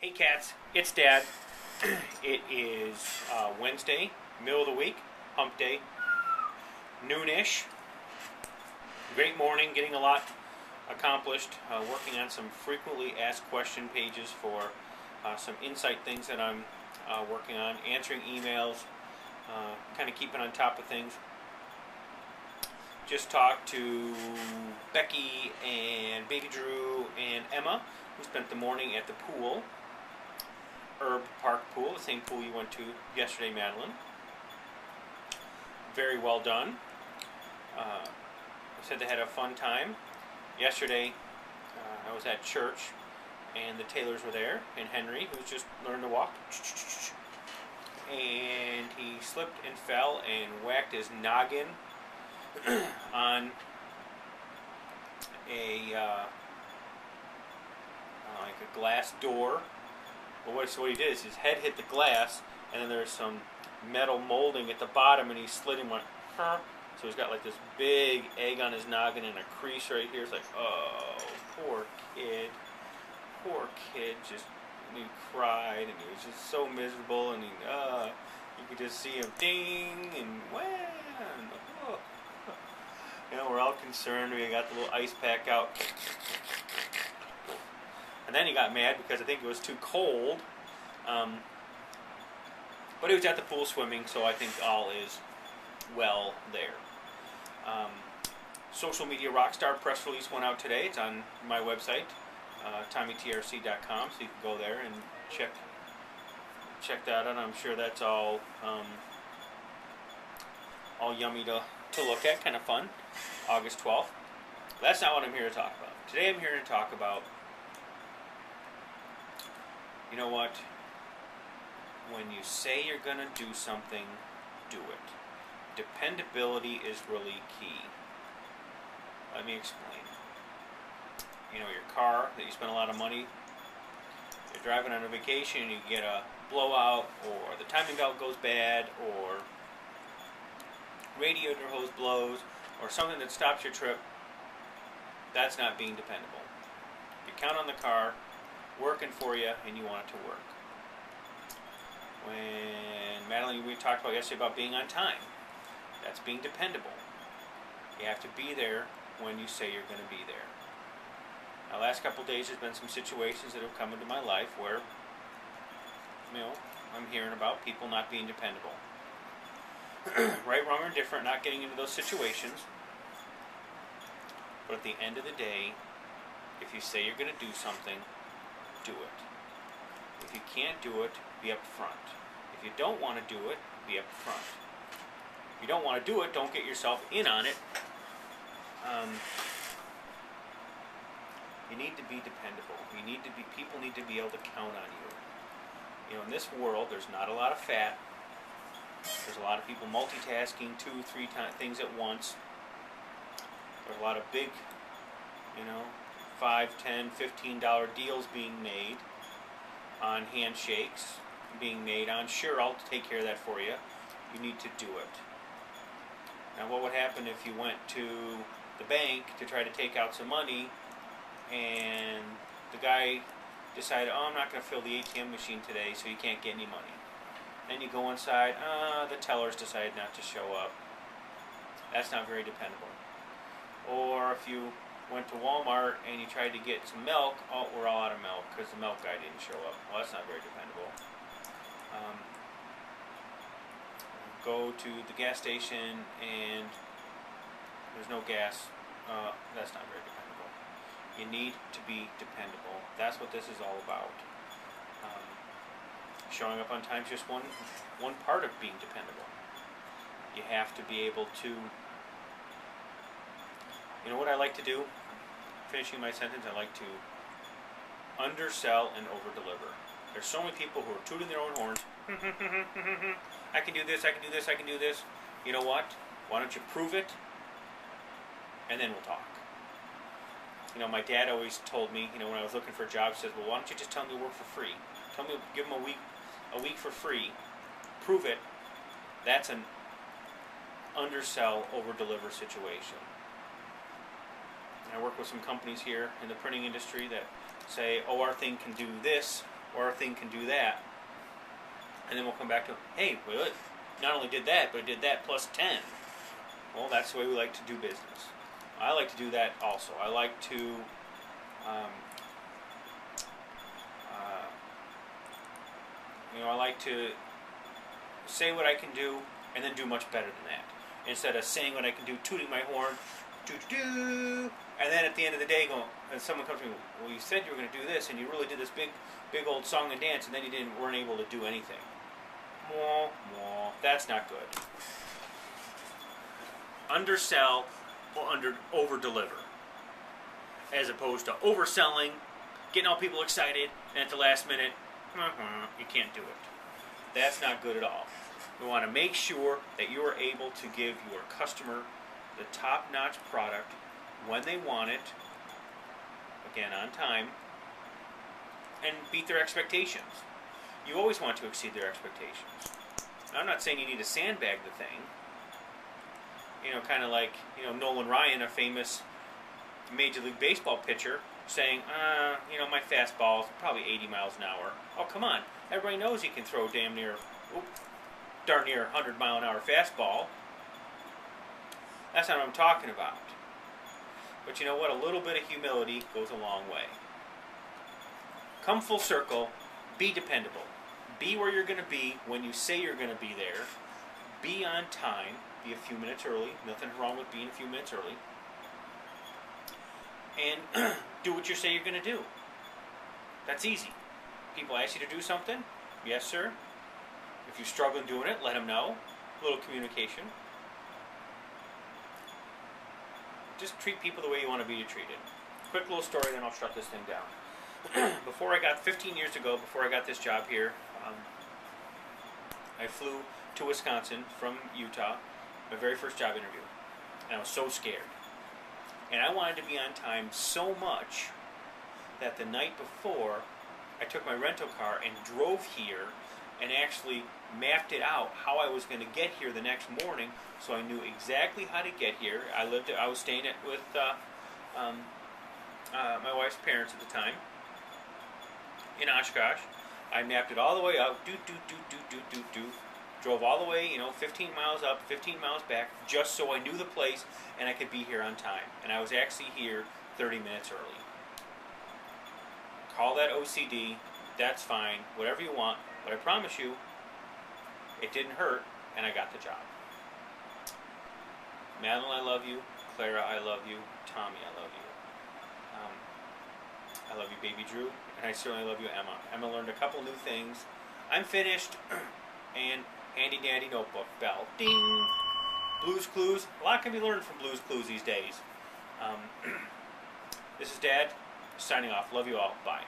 Hey cats, it's Dad. It is Wednesday, middle of the week, hump day, noonish. Great morning, getting a lot accomplished, working on some frequently asked question pages for some insight things that I'm working on, answering emails, kind of keeping on top of things. Just talked to Becky and Baby Drew and Emma, who spent the morning at the pool. Herb Park Pool, the same pool you went to yesterday, Madeline. Very well done. Said they had a fun time. Yesterday, I was at church, and the Taylors were there, and Henry, who's just learned to walk. And he slipped and fell and whacked his noggin on like a glass door. Well, what he did is his head hit the glass, and then there's some metal molding at the bottom, and he slid and went, huh? So he's got like this big egg on his noggin and a crease right here. It's like, oh, poor kid. Poor kid. And he cried, and he was just so miserable, and you could just see him ding and wham. Oh. You know, we're all concerned. We got the little ice pack out. And then he got mad because I think it was too cold. But he was at the pool swimming, so I think all is well there. Social Media Rockstar press release went out today. It's on my website, TommyTRC.com, so you can go there and check that out. I'm sure that's all yummy to look at, kind of fun. August 12th. But that's not what I'm here to talk about. Today I'm here to talk about, you know what? When you say you're going to do something, do it. Dependability is really key. Let me explain. You know, your car that you spend a lot of money, you're driving on a vacation, you get a blowout, or the timing belt goes bad, or radiator hose blows, or something that stops your trip. That's not being dependable. You count on the car working for you, and you want it to work. When Madeline, we talked about yesterday about being on time. That's being dependable. You have to be there when you say you're going to be there. Now, last couple of days, there's been some situations that have come into my life where, you know, I'm hearing about people not being dependable. Right, wrong, or indifferent, not getting into those situations. But at the end of the day, if you say you're going to do something, do it. If you can't do it, be up front. If you don't want to do it, be up front. If you don't want to do it, don't get yourself in on it. You need to be dependable. People need to be able to count on you. You know, in this world, there's not a lot of fat. There's a lot of people multitasking 2-3 things at once. There's a lot of big, you know, $5, $10, $15 deals being made on handshakes, being made on, sure, I'll take care of that for you. You need to do it. Now, what would happen if you went to the bank to try to take out some money, and the guy decided, oh, I'm not going to fill the ATM machine today, so you can't get any money. Then you go inside, the tellers decided not to show up. That's not very dependable. Or if you went to Walmart and you tried to get some milk, oh, we're all out of milk because the milk guy didn't show up. Well, that's not very dependable. Go to the gas station and there's no gas. That's not very dependable. You need to be dependable. That's what this is all about. Showing up on time is just one part of being dependable. You have to be able to, you know what I like to do? Finishing my sentence, I like to undersell and overdeliver. There's so many people who are tooting their own horns. I can do this, I can do this, I can do this. You know what? Why don't you prove it? And then we'll talk. You know, my dad always told me, you know, when I was looking for a job, he says, well, why don't you just tell me to work for free? Tell me, give them a week for free. Prove it. That's an undersell, over-deliver situation. And I work with some companies here in the printing industry that say, oh, our thing can do this, or our thing can do that. And then we'll come back to, hey, well, it not only did that, but it did that plus 10. Well, that's the way we like to do business. I like to do that also. I like to I like to say what I can do and then do much better than that. Instead of saying what I can do, tooting my horn, doo-doo-doo, and then at the end of the day, and someone comes to me, well, you said you were going to do this, and you really did this big old song and dance, and then you weren't able to do anything. Mwah, mwah. That's not good. Undersell or over-deliver, as opposed to overselling, getting all people excited, and at the last minute, you can't do it. That's not good at all. We want to make sure that you are able to give your customer the top-notch product when they want it, again on time, and beat their expectations. You always want to exceed their expectations. I'm not saying you need to sandbag the thing. Kind of like, Nolan Ryan, a famous Major League Baseball pitcher, saying, my fastball is probably 80 miles an hour. Oh, come on. Everybody knows he can throw darn near 100-mile-an-hour fastball. That's not what I'm talking about. But you know what? A little bit of humility goes a long way. Come full circle. Be dependable. Be where you're going to be when you say you're going to be there. Be on time. Be a few minutes early. Nothing wrong with being a few minutes early. And do what you say you're going to do. That's easy. People ask you to do something. Yes, sir. If you struggle doing it, let them know. A little communication. Just treat people the way you want to be treated. Quick little story, then I'll shut this thing down. 15 years ago, before I got this job here, I flew to Wisconsin from Utah, my very first job interview. And I was so scared. And I wanted to be on time so much that the night before, I took my rental car and drove here and actually mapped it out how I was going to get here the next morning, so I knew exactly how to get here. I was staying with my wife's parents at the time in Oshkosh. I mapped it all the way out, drove all the way, 15 miles up, 15 miles back, just so I knew the place and I could be here on time. And I was actually here 30 minutes early. Call that OCD, that's fine, whatever you want, but I promise you, it didn't hurt, and I got the job. Madeline, I love you. Clara, I love you. Tommy, I love you. I love you, baby Drew, and I certainly love you, Emma. Emma learned a couple new things. I'm finished, and handy dandy notebook bell. Ding! Blues Clues. A lot can be learned from Blues Clues these days. This is Dad, signing off. Love you all. Bye.